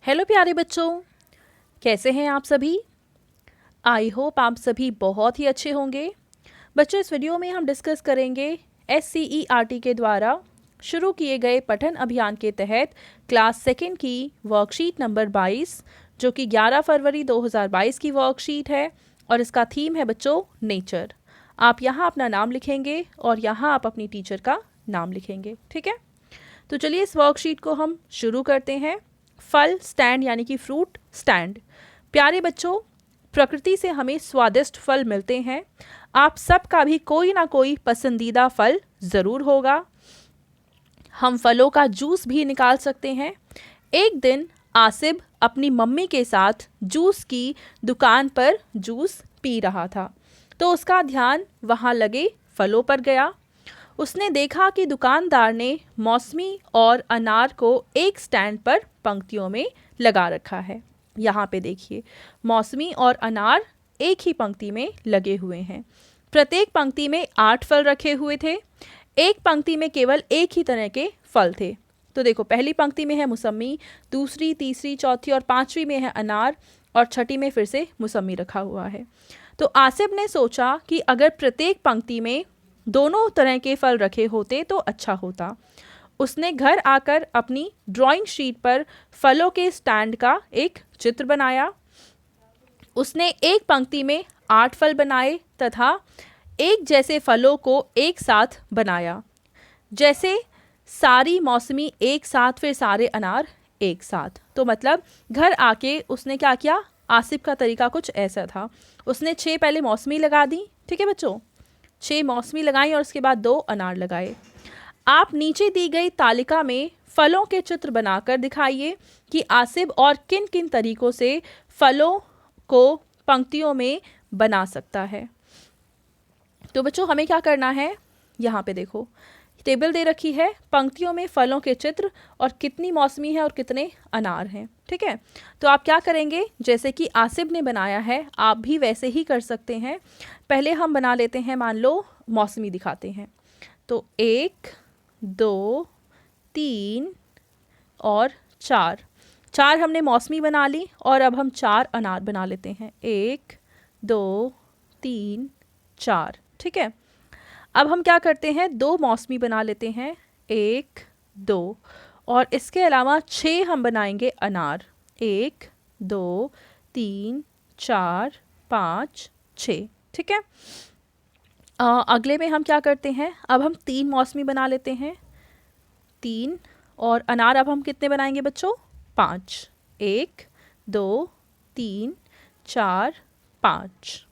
Hello प्यारे बच्चों, कैसे हैं आप सभी। आई होप आप सभी बहुत ही अच्छे होंगे। बच्चों, इस वीडियो में हम डिस्कस करेंगे SCERT के द्वारा शुरू किए गए पठन अभियान के तहत क्लास सेकेंड की वर्कशीट नंबर 22, जो कि 11 फरवरी 2022 की वर्कशीट है और इसका थीम है बच्चों नेचर। आप यहाँ अपना नाम लिखेंगे और यहाँ आप अपनी टीचर का नाम लिखेंगे, ठीक है। तो चलिए इस वर्कशीट को हम शुरू करते हैं। फल स्टैंड यानी कि फ्रूट स्टैंड। प्यारे बच्चों, प्रकृति से हमें स्वादिष्ट फल मिलते हैं। आप सबका भी कोई ना कोई पसंदीदा फल ज़रूर होगा। हम फलों का जूस भी निकाल सकते हैं। एक दिन आसिफ अपनी मम्मी के साथ जूस की दुकान पर जूस पी रहा था, तो उसका ध्यान वहाँ लगे फलों पर गया। उसने देखा कि दुकानदार ने मौसमी और अनार को एक स्टैंड पर पंक्तियों में लगा रखा है। यहाँ पे देखिए, मौसमी और अनार एक ही पंक्ति में लगे हुए हैं। प्रत्येक पंक्ति में 8 फल रखे हुए थे। एक पंक्ति में केवल एक ही तरह के फल थे। तो देखो, पहली पंक्ति में है मौसमी, दूसरी, तीसरी, चौथी और पांचवी में है अनार और छठी में फिर से मौसमी रखा हुआ है। तो आसिफ ने सोचा कि अगर प्रत्येक पंक्ति में दोनों तरह के फल रखे होते तो अच्छा होता। उसने घर आकर अपनी ड्राइंग शीट पर फलों के स्टैंड का एक चित्र बनाया। उसने एक पंक्ति में 8 फल बनाए तथा एक जैसे फलों को एक साथ बनाया, जैसे सारी मौसमी एक साथ, फिर सारे अनार एक साथ। तो मतलब घर आके उसने क्या किया, आसिफ का तरीका कुछ ऐसा था। उसने 6 पहले मौसमी लगा दी, ठीक है बच्चों, 6 मौसमी लगाई और उसके बाद 2 अनार लगाए। आप नीचे दी गई तालिका में फलों के चित्र बनाकर दिखाइए कि आसिफ और किन किन तरीकों से फलों को पंक्तियों में बना सकता है। तो बच्चों, हमें क्या करना है, यहाँ पे देखो टेबल दे रखी है, पंक्तियों में फलों के चित्र और कितनी मौसमी है और कितने अनार हैं, ठीक है। तो आप क्या करेंगे, जैसे कि आसिफ ने बनाया है आप भी वैसे ही कर सकते हैं। पहले हम बना लेते हैं, मान लो मौसमी दिखाते हैं। तो 1, 2, 3 और 4 हमने मौसमी बना ली और अब हम 4 अनार बना लेते हैं। 1, 2, 3, 4, ठीक है। अब हम क्या करते हैं, 2 मौसमी बना लेते हैं, 1, 2 और इसके अलावा 6 हम बनाएंगे अनार। 1, 2, 3, 4, 5, 6, ठीक है। अगले में हम क्या करते हैं, अब हम 3 मौसमी बना लेते हैं, 3 और अनार अब हम कितने बनाएंगे बच्चों, 5। 1, 2, 3, 4, 5।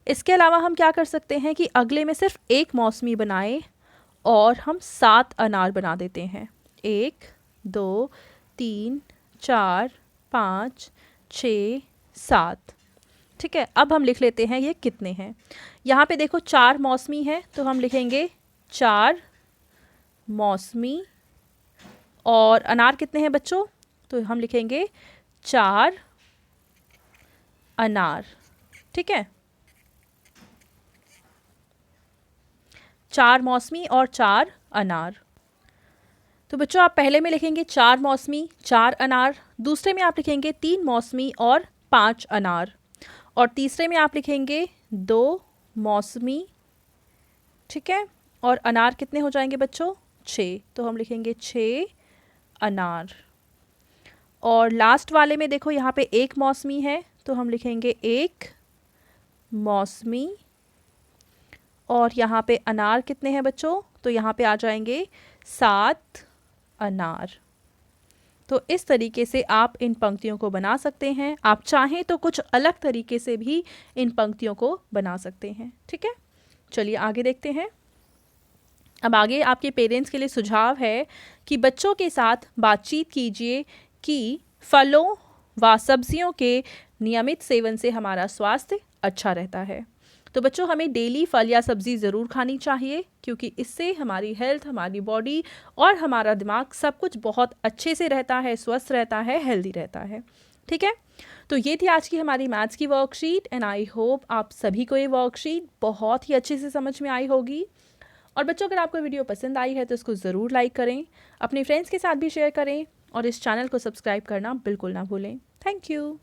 इसके अलावा हम क्या कर सकते हैं कि अगले में सिर्फ 1 मौसमी बनाए और हम 7 अनार बना देते हैं। 1, 2, 3, 4, 5, 6, 7, ठीक है। अब हम लिख लेते हैं ये कितने हैं। यहाँ पे देखो 4 मौसमी है तो हम लिखेंगे 4 मौसमी और अनार कितने हैं बच्चों, तो हम लिखेंगे 4 अनार, ठीक है। 4 मौसमी और 4 अनार। तो बच्चों, आप पहले में लिखेंगे 4 मौसमी 4 अनार, दूसरे में आप लिखेंगे 3 मौसमी और 5 अनार और तीसरे में आप लिखेंगे 2 मौसमी, ठीक है। और अनार कितने हो जाएंगे बच्चों, 6, तो हम लिखेंगे 6 अनार। और लास्ट वाले में देखो यहाँ पे 1 मौसमी है तो हम लिखेंगे 1 मौसमी और यहाँ पे अनार कितने हैं बच्चों, तो यहाँ पे आ जाएंगे 7 अनार। तो इस तरीके से आप इन पंक्तियों को बना सकते हैं। आप चाहें तो कुछ अलग तरीके से भी इन पंक्तियों को बना सकते हैं, ठीक है। चलिए आगे देखते हैं। अब आगे आपके पेरेंट्स के लिए सुझाव है कि बच्चों के साथ बातचीत कीजिए कि फलों व सब्जियों के नियमित सेवन से हमारा स्वास्थ्य अच्छा रहता है। तो बच्चों, हमें डेली फल या सब्ज़ी ज़रूर खानी चाहिए क्योंकि इससे हमारी हेल्थ, हमारी बॉडी और हमारा दिमाग सब कुछ बहुत अच्छे से रहता है, स्वस्थ रहता है, हेल्दी रहता है, ठीक है। तो ये थी आज की हमारी मैथ्स की वर्कशीट एंड आई होप आप सभी को ये वर्कशीट बहुत ही अच्छे से समझ में आई होगी। और बच्चों, अगर आपको वीडियो पसंद आई है तो इसको ज़रूर लाइक करें, अपने फ्रेंड्स के साथ भी शेयर करें और इस चैनल को सब्सक्राइब करना बिल्कुल ना भूलें। Thank you.